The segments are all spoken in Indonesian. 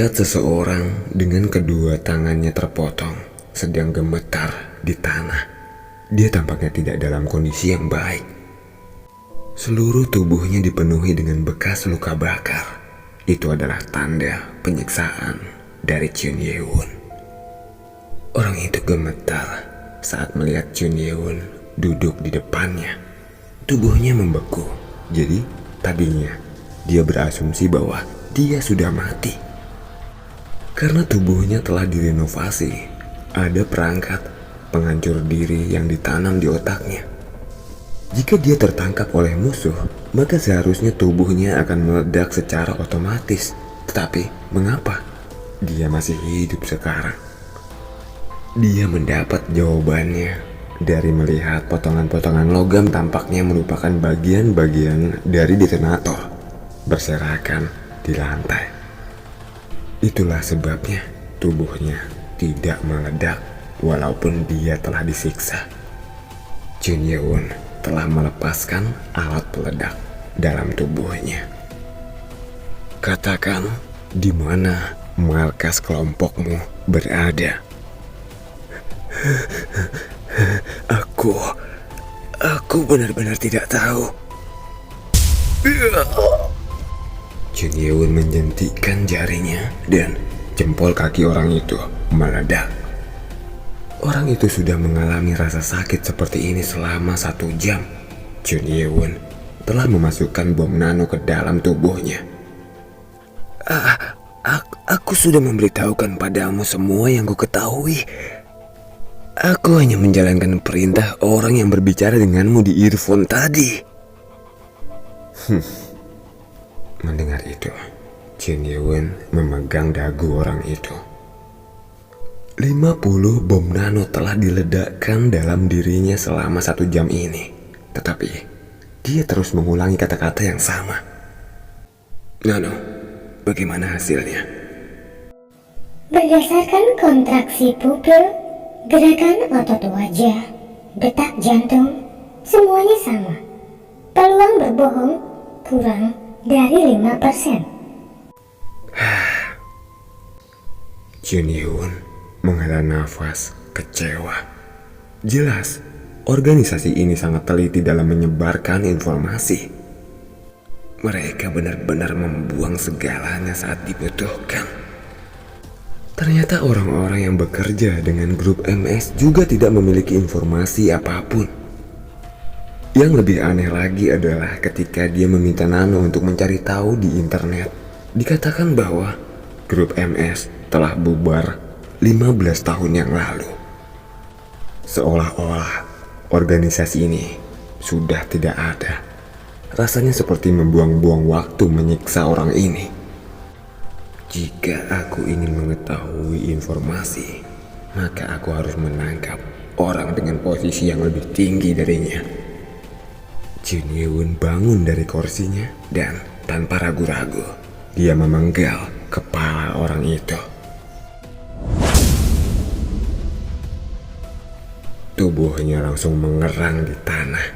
Melihat seseorang dengan kedua tangannya terpotong sedang gemetar di tanah, dia tampaknya tidak dalam kondisi yang baik. Seluruh tubuhnya dipenuhi dengan bekas luka bakar. Itu adalah tanda penyiksaan dari Chun Ye-won. Orang itu gemetar saat melihat Chun Ye-won duduk di depannya. Tubuhnya membeku, jadi tadinya dia berasumsi bahwa dia sudah mati. Karena tubuhnya telah direnovasi, ada perangkat penghancur diri yang ditanam di otaknya. Jika dia tertangkap oleh musuh, maka seharusnya tubuhnya akan meledak secara otomatis. Tetapi mengapa dia masih hidup sekarang? Dia mendapat jawabannya dari melihat potongan-potongan logam tampaknya merupakan bagian-bagian dari detonator berserakan di lantai. Itulah sebabnya tubuhnya tidak meledak walaupun dia telah disiksa. Chun Ye-won telah melepaskan alat peledak dalam tubuhnya. Katakan di mana markas kelompokmu berada. Aku benar-benar tidak tahu. Chun Ye-won menjentikkan jarinya dan jempol kaki orang itu meledak. Orang itu sudah mengalami rasa sakit seperti ini selama 1 jam. Chun Ye-won telah memasukkan bom nano ke dalam tubuhnya. Aku sudah memberitahukan padamu semua yang ku ketahui. Aku hanya menjalankan perintah orang yang berbicara denganmu di earphone tadi. Mendengar itu, Chun Ye-won memegang dagu orang itu. 50 bom nano telah diledakkan dalam dirinya selama 1 jam ini. Tetapi, dia terus mengulangi kata-kata yang sama. Nano, bagaimana hasilnya? Berdasarkan kontraksi pupil, gerakan otot wajah, detak jantung, semuanya sama. Peluang berbohong kurang dari 5%. Chun Ye-won menghela nafas kecewa. Jelas, organisasi ini sangat teliti dalam menyebarkan informasi. Mereka benar-benar membuang segalanya saat dibutuhkan. Ternyata orang-orang yang bekerja dengan grup MS juga tidak memiliki informasi apapun. Yang lebih aneh lagi adalah ketika dia meminta Nano untuk mencari tahu di internet. Dikatakan bahwa grup MS telah bubar 15 tahun yang lalu. Seolah-olah organisasi ini sudah tidak ada. Rasanya seperti membuang-buang waktu menyiksa orang ini. Jika aku ingin mengetahui informasi, maka aku harus menangkap orang dengan posisi yang lebih tinggi darinya. Chun Ye-won bangun dari kursinya dan tanpa ragu-ragu, dia memenggal kepala orang itu. Tubuhnya langsung mengerang di tanah.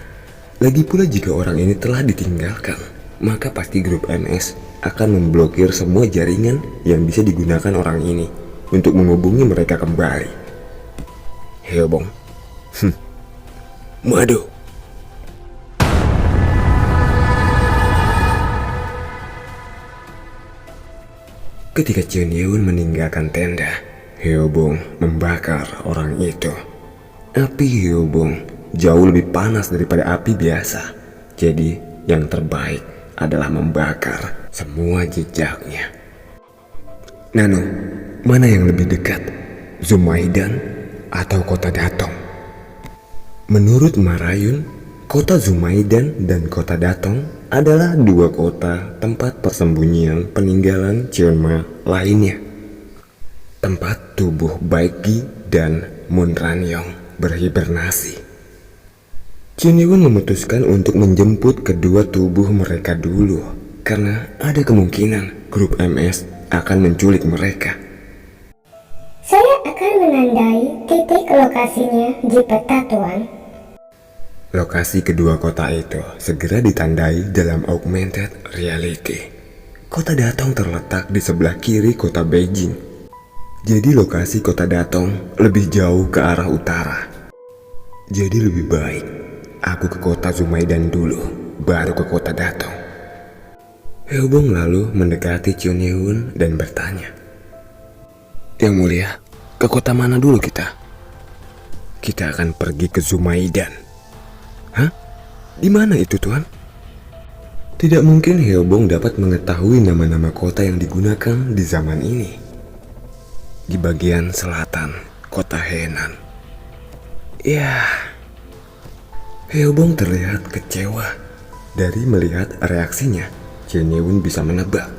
Lagi pula jika orang ini telah ditinggalkan, maka pasti grup MS akan memblokir semua jaringan yang bisa digunakan orang ini untuk menghubungi mereka kembali. Hyobong. Waduh. Ketika Chun Ye-won meninggalkan tenda, Hyobong membakar orang itu. Api Hyobong jauh lebih panas daripada api biasa. Jadi yang terbaik adalah membakar semua jejaknya. Nano, mana yang lebih dekat? Zumaidan atau kota Datong? Menurut Marayun, kota Zumaidan dan kota Datong adalah 2 kota tempat persembunyian peninggalan Cheonma lainnya. Tempat tubuh Baekgi dan Munranyong berhibernasi. Chun Ye-won memutuskan untuk menjemput kedua tubuh mereka dulu karena ada kemungkinan grup MS akan menculik mereka. Saya akan menandai titik lokasinya di peta, Tuan. Lokasi kedua kota itu segera ditandai dalam augmented reality. Kota Datong terletak di sebelah kiri kota Beijing. Jadi lokasi kota Datong lebih jauh ke arah utara. Jadi lebih baik aku ke kota Zumaidan dulu, baru ke kota Datong. Heobong lalu mendekati Chun Ye-un dan bertanya, "Yang mulia, ke kota mana dulu kita?" "Kita akan pergi ke Zumaidan." "Hah? Di mana itu, Tuan?" Tidak mungkin Heobong dapat mengetahui nama-nama kota yang digunakan di zaman ini. Di bagian selatan, kota Henan. Ya, Heobong terlihat kecewa. Dari melihat reaksinya, Chun Ye-un bisa menebak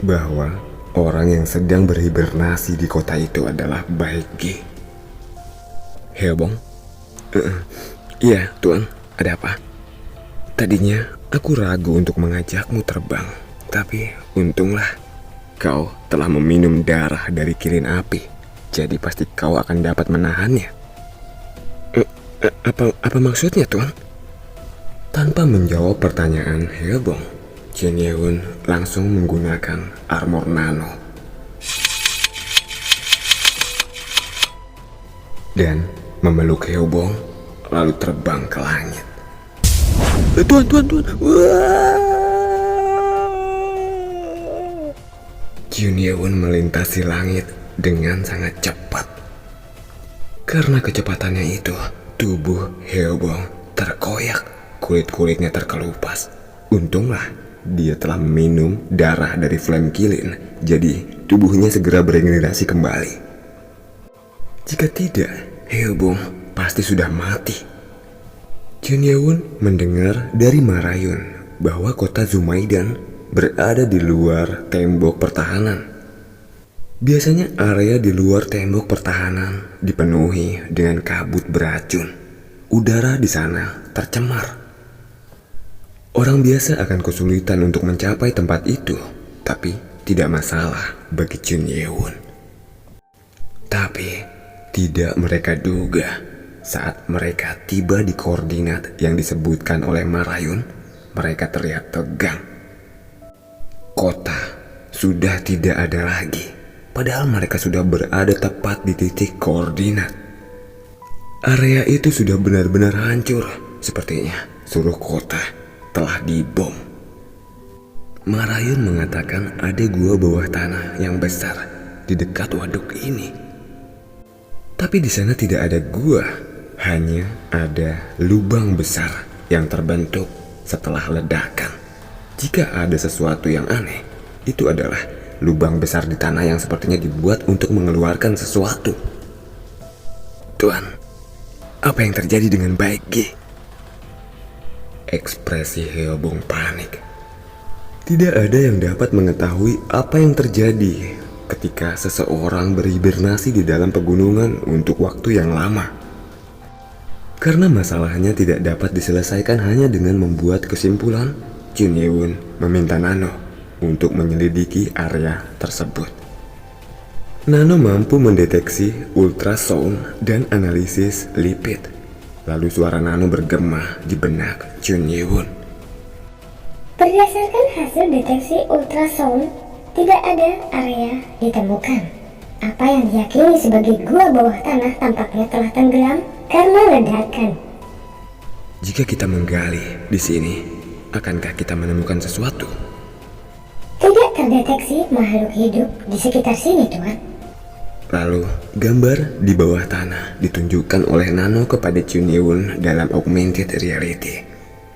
bahwa orang yang sedang berhibernasi di kota itu adalah Baekge. "Heobong? Iya, Tuan, ada apa?" "Tadinya aku ragu untuk mengajakmu terbang, tapi untunglah kau telah meminum darah dari kilin api, jadi pasti kau akan dapat menahannya." Apa maksudnya, Tuan?" Tanpa menjawab pertanyaan Heobong, Chun Ye-un langsung menggunakan armor nano dan memeluk Heobong lalu terbang ke langit. Tuan. Chun Ye-un melintasi langit dengan sangat cepat. Karena kecepatannya itu, tubuh Heobong terkoyak, kulit-kulitnya terkelupas. Untunglah dia telah minum darah dari Flame Kilin, jadi tubuhnya segera beregenerasi kembali. Jika tidak, Heobong pasti sudah mati. Chun Ye-un mendengar dari Marayun bahwa kota Zumaidan berada di luar tembok pertahanan. Biasanya area di luar tembok pertahanan dipenuhi dengan kabut beracun. Udara di sana tercemar. Orang biasa akan kesulitan untuk mencapai tempat itu, tapi tidak masalah bagi Chun Ye-un. Tapi tidak mereka duga. Saat mereka tiba di koordinat yang disebutkan oleh Marayun, mereka terlihat tegang. Kota sudah tidak ada lagi, padahal mereka sudah berada tepat di titik koordinat. Area itu sudah benar-benar hancur, sepertinya seluruh kota telah dibom. Marayun mengatakan ada gua bawah tanah yang besar di dekat waduk ini. Tapi di sana tidak ada gua. Hanya ada lubang besar yang terbentuk setelah ledakan. Jika ada sesuatu yang aneh, itu adalah lubang besar di tanah yang sepertinya dibuat untuk mengeluarkan sesuatu. "Tuan, apa yang terjadi dengan Baekge?" Ekspresi Heobong panik. Tidak ada yang dapat mengetahui apa yang terjadi ketika seseorang berhibernasi di dalam pegunungan untuk waktu yang lama. Karena masalahnya tidak dapat diselesaikan hanya dengan membuat kesimpulan, Chun Ye-un meminta Nano untuk menyelidiki area tersebut. Nano mampu mendeteksi ultrasound dan analisis lipid. Lalu suara Nano bergema di benak Chun Ye-un. Berdasarkan hasil deteksi ultrasound, tidak ada area ditemukan. Apa yang diyakini sebagai gua bawah tanah tampaknya telah tenggelam karena ledakan. Jika kita menggali di sini, akankah kita menemukan sesuatu? Tidak terdeteksi makhluk hidup di sekitar sini, Tuan. Lalu, gambar di bawah tanah ditunjukkan oleh Nano kepada Chun Ye-un dalam augmented reality.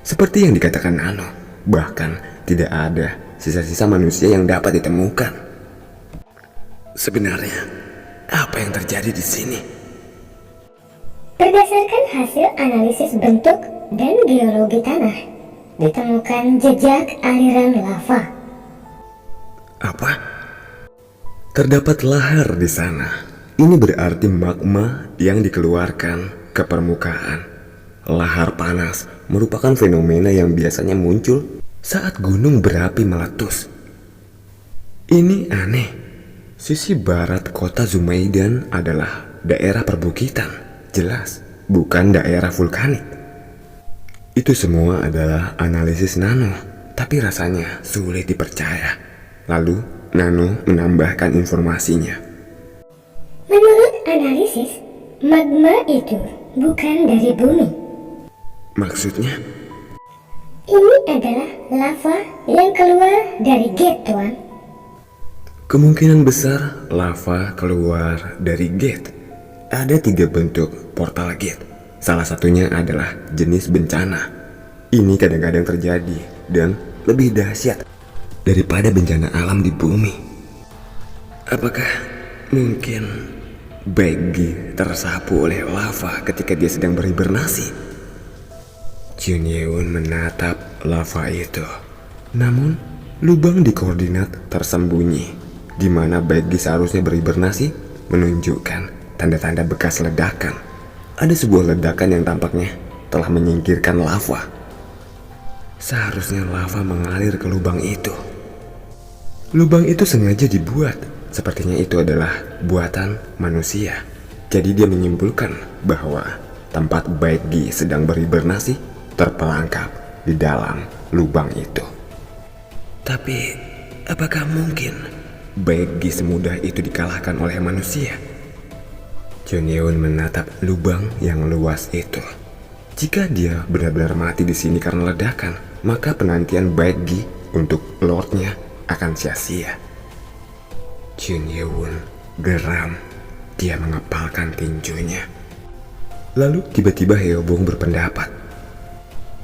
Seperti yang dikatakan Nano, bahkan tidak ada sisa-sisa manusia yang dapat ditemukan. Sebenarnya, apa yang terjadi di sini? Berdasarkan hasil analisis bentuk dan geologi tanah, ditemukan jejak aliran lava. Apa? Terdapat lahar di sana. Ini berarti magma yang dikeluarkan ke permukaan. Lahar panas merupakan fenomena yang biasanya muncul saat gunung berapi meletus. Ini aneh. Sisi barat kota Zumaidan adalah daerah perbukitan, jelas bukan daerah vulkanik. Itu semua adalah analisis Nano, tapi rasanya sulit dipercaya. Lalu Nano menambahkan informasinya. Menurut analisis, magma itu bukan dari bumi. Maksudnya? Ini adalah lava yang keluar dari gate, Tuan. Kemungkinan besar lava keluar dari gate. Ada 3 bentuk portal gate. Salah satunya adalah jenis bencana. Ini kadang-kadang terjadi dan lebih dahsyat daripada bencana alam di bumi. Apakah mungkin Baggy tersapu oleh lava ketika dia sedang berhibernasi? Jun Yeun menatap lava itu. Namun, lubang di koordinat tersembunyi di mana Baggy seharusnya berhibernasi menunjukkan tanda-tanda bekas ledakan. Ada sebuah ledakan yang tampaknya telah menyingkirkan lava. Seharusnya lava mengalir ke lubang itu. Lubang itu sengaja dibuat. Sepertinya itu adalah buatan manusia. Jadi dia menyimpulkan bahwa tempat Baggy sedang berhibernasi terperangkap di dalam lubang itu. Tapi apakah mungkin Baggy semudah itu dikalahkan oleh manusia? Jun Yeun menatap lubang yang luas itu. Jika dia benar-benar mati di sini karena ledakan, maka penantian Baggy untuk Lordnya akan sia-sia. Jun Yeun geram. Dia mengepalkan tinjunya. Lalu tiba-tiba Heobong berpendapat,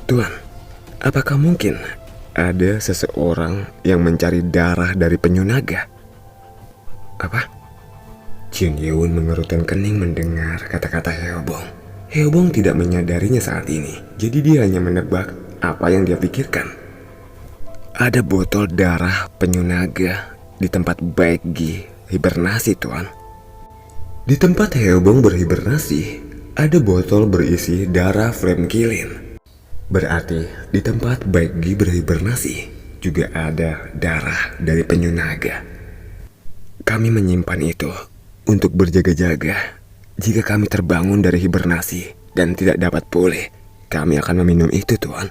"Tuan, apakah mungkin ada seseorang yang mencari darah dari penyu naga?" "Apa?" Jun Yeun mengerutkan kening mendengar kata-kata Heobong. Heobong tidak menyadarinya saat ini, jadi dia hanya menebak apa yang dia pikirkan. Ada botol darah penyu naga di tempat Baggy hibernasi, Tuan. Di tempat Heobong berhibernasi, ada botol berisi darah Flame Kilin. Berarti di tempat Baggy berhibernasi juga ada darah dari penyu naga. Kami menyimpan itu untuk berjaga-jaga. Jika kami terbangun dari hibernasi dan tidak dapat pulih, kami akan meminum itu, Tuan.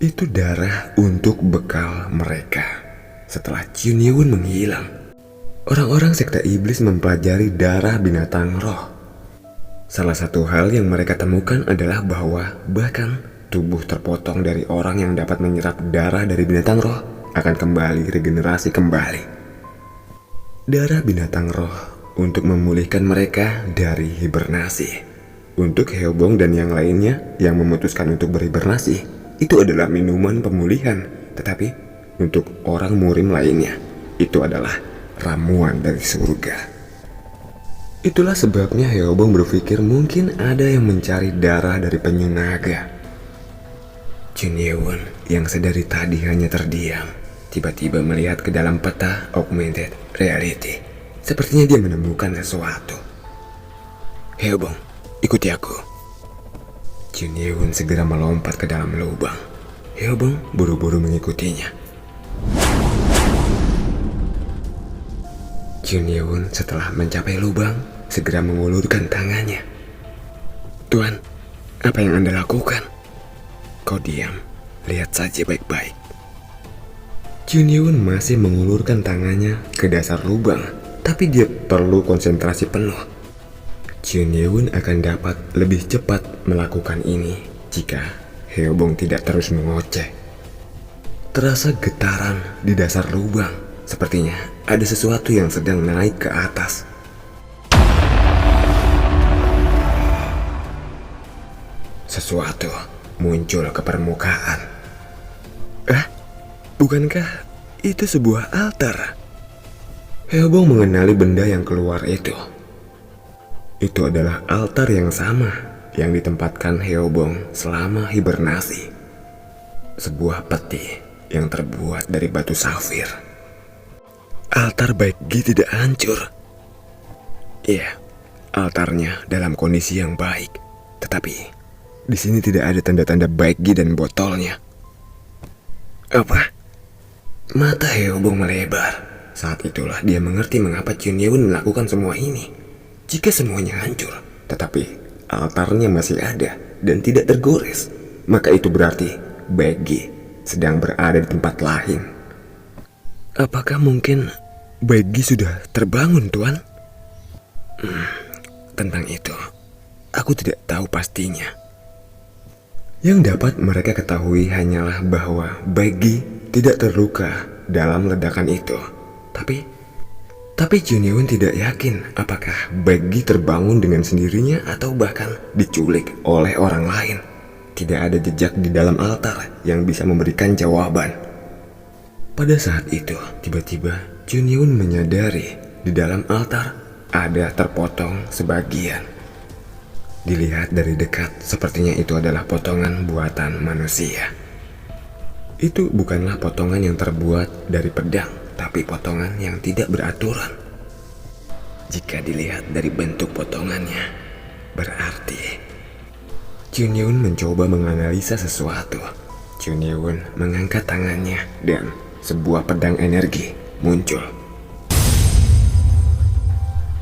Itu darah untuk bekal mereka. Setelah Jun Yeun menghilang, orang-orang sekte iblis mempelajari darah binatang roh. Salah satu hal yang mereka temukan adalah bahwa bahkan tubuh terpotong dari orang yang dapat menyerap darah dari binatang roh akan kembali regenerasi kembali. Darah binatang roh untuk memulihkan mereka dari hibernasi. Untuk Heobong dan yang lainnya yang memutuskan untuk berhibernasi, itu adalah minuman pemulihan. Tetapi untuk orang murim lainnya, itu adalah ramuan dari surga. Itulah sebabnya Heobong berpikir mungkin ada yang mencari darah dari penyu naga. Jun Yeun yang sedari tadi hanya terdiam, tiba-tiba melihat ke dalam peta augmented reality. Sepertinya dia menemukan sesuatu. "Heobong, ikuti aku." Jun Yeun segera melompat ke dalam lubang. Heobong buru-buru mengikutinya. Jun Yeun setelah mencapai lubang segera mengulurkan tangannya. "Tuan, apa yang Anda lakukan?" "Kau diam, lihat saja baik-baik." Jun Yeun masih mengulurkan tangannya ke dasar lubang, tapi dia perlu konsentrasi penuh. Jun Yeun akan dapat lebih cepat melakukan ini jika Heobong tidak terus mengoceh. Terasa getaran di dasar lubang. Sepertinya ada sesuatu yang sedang naik ke atas. Sesuatu muncul ke permukaan. Bukankah itu sebuah altar? Heobong mengenali benda yang keluar itu. Itu adalah altar yang sama yang ditempatkan Heobong selama hibernasi. Sebuah peti yang terbuat dari batu safir. Altar Baggy tidak hancur. Iya, altarnya dalam kondisi yang baik. Tetapi di sini tidak ada tanda-tanda Baggy dan botolnya. Apa? Mata Heobong melebar. Saat itulah dia mengerti mengapa Jun Yeun melakukan semua ini. Jika semuanya hancur, tetapi altarnya masih ada dan tidak tergores, maka itu berarti Baggy sedang berada di tempat lain. Apakah mungkin Baigi sudah terbangun, Tuan? Tentang itu, aku tidak tahu pastinya. Yang dapat mereka ketahui hanyalah bahwa Baigi tidak terluka dalam ledakan itu. Tapi Junyewon tidak yakin apakah Baigi terbangun dengan sendirinya atau bahkan diculik oleh orang lain. Tidak ada jejak di dalam altar yang bisa memberikan jawaban. Pada saat itu, tiba-tiba Junyewon menyadari di dalam altar ada terpotong sebagian. Dilihat dari dekat, sepertinya itu adalah potongan buatan manusia. Itu bukanlah potongan yang terbuat dari pedang, tapi potongan yang tidak beraturan. Jika dilihat dari bentuk potongannya, berarti Junyewon mencoba menganalisa sesuatu. Junyewon mengangkat tangannya dan sebuah pedang energi muncul.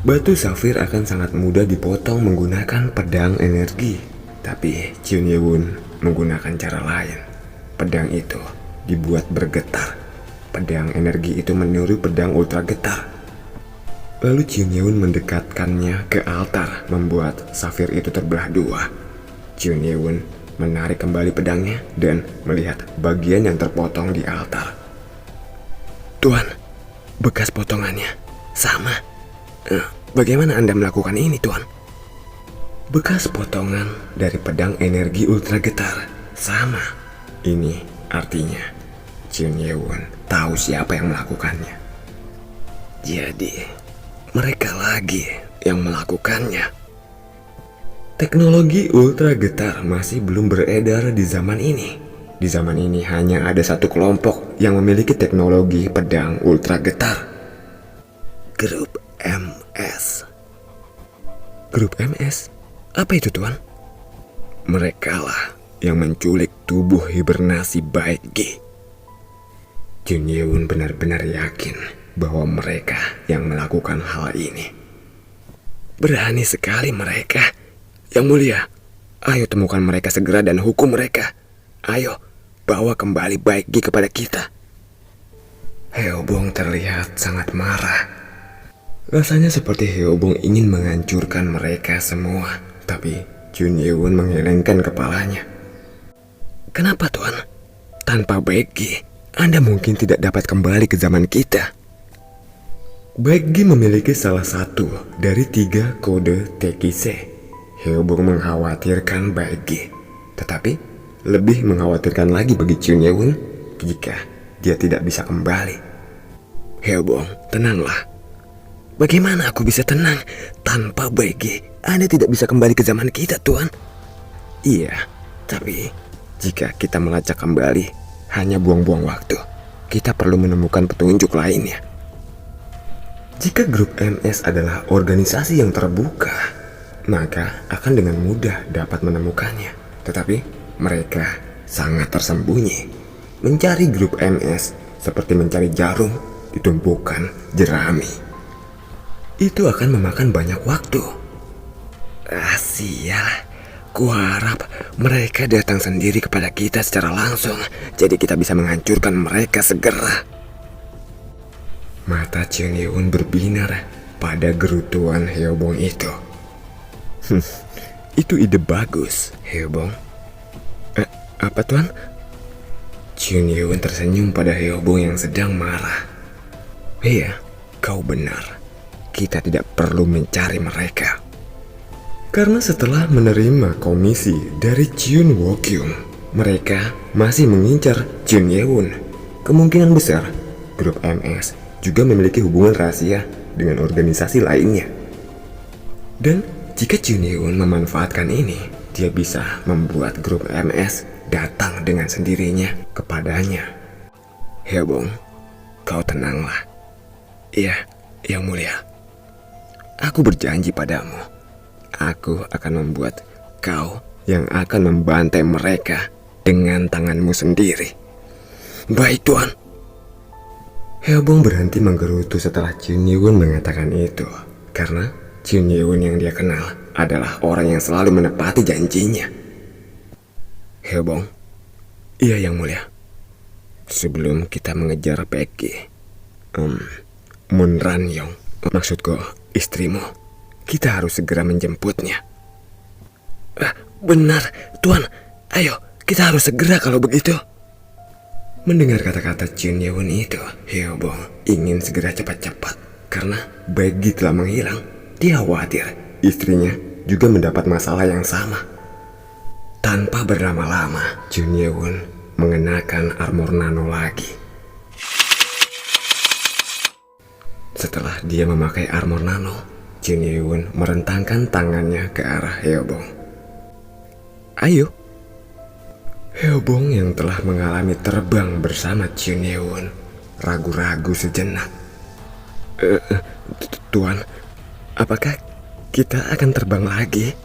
Batu safir akan sangat mudah dipotong menggunakan pedang energi, tapi Junyewon menggunakan cara lain. Pedang itu dibuat bergetar. Pedang energi itu meniru pedang ultra getar. Lalu Junyewon mendekatkannya ke altar, membuat safir itu terbelah dua. Junyewon menarik kembali pedangnya dan melihat bagian yang terpotong di altar. Tuan, bekas potongannya sama. Bagaimana Anda melakukan ini, Tuan? Bekas potongan dari pedang energi ultra getar sama. Ini artinya Junyewon tahu siapa yang melakukannya. Jadi, mereka lagi yang melakukannya. Teknologi ultra getar masih belum beredar di zaman ini. Di zaman ini hanya ada satu kelompok yang memiliki teknologi pedang ultra getar. Grup MS. Grup MS? Apa itu, Tuan? Merekalah yang menculik tubuh hibernasi Baigi. Junyewon benar-benar yakin bahwa mereka yang melakukan hal ini. Berani sekali mereka. Yang mulia, ayo temukan mereka segera dan hukum mereka. Ayo, bawa kembali Baigi kepada kita. Heobong terlihat sangat marah. Rasanya seperti Heobong ingin menghancurkan mereka semua. Tapi Junyewon menggelengkan kepalanya. Kenapa, Tuan? Tanpa Baigi, Anda mungkin tidak dapat kembali ke zaman kita. Baigi memiliki salah satu dari 3 kode Tekise. Heobong mengkhawatirkan Baigi, tetapi lebih mengkhawatirkan lagi bagi Junyewon jika dia tidak bisa kembali. Heobong, tenanglah. Bagaimana aku bisa tenang? Tanpa Baigi, Anda tidak bisa kembali ke zaman kita, Tuan. Iya, tapi jika kita melacak kembali, hanya buang-buang waktu. Kita perlu menemukan petunjuk lainnya. Jika grup MS adalah organisasi yang terbuka, maka akan dengan mudah dapat menemukannya. Tetapi mereka sangat tersembunyi. Mencari grup MS seperti mencari jarum di tumpukan jerami. Itu akan memakan banyak waktu. Sial, kuharap mereka datang sendiri kepada kita secara langsung, jadi kita bisa menghancurkan mereka segera. Mata Junyewon berbinar pada gerutuan Heobong itu. Itu ide bagus, Heobong. Apa, Tuan? Junyewon tersenyum pada Heobong yang sedang marah. Iya, kau benar. Kita tidak perlu mencari mereka. Karena setelah menerima komisi dari Jun Wokyung, mereka masih mengincar Junyewon. Kemungkinan besar, grup MS juga memiliki hubungan rahasia dengan organisasi lainnya. Dan jika Junyewon memanfaatkan ini, dia bisa membuat grup MS datang dengan sendirinya kepadanya. Heobong, kau tenanglah. Iya, Yang Mulia. Aku berjanji padamu, aku akan membuat kau yang akan membantai mereka dengan tanganmu sendiri. Baik, Tuan. Heobong berhenti menggerutu setelah Junyewon mengatakan itu, karena Junyewon yang dia kenal adalah orang yang selalu menepati janjinya. Heobong, iya Yang Mulia. Sebelum kita mengejar Baigi, Mun Ranyong, maksudku istrimu. Kita harus segera menjemputnya. Benar, Tuan. Ayo, kita harus segera kalau begitu. Mendengar kata-kata Chun Yewon itu, Hyobong ingin segera cepat-cepat. Karena Baekgi telah menghilang. Dia khawatir istrinya juga mendapat masalah yang sama. Tanpa berlama-lama, Chun Yewon mengenakan armor nano lagi. Setelah dia memakai armor nano, Chun Yewon merentangkan tangannya ke arah Hyobong. Ayo. Hyobong yang telah mengalami terbang bersama Chun Yewon ragu-ragu sejenak. Tuan, apakah kita akan terbang lagi?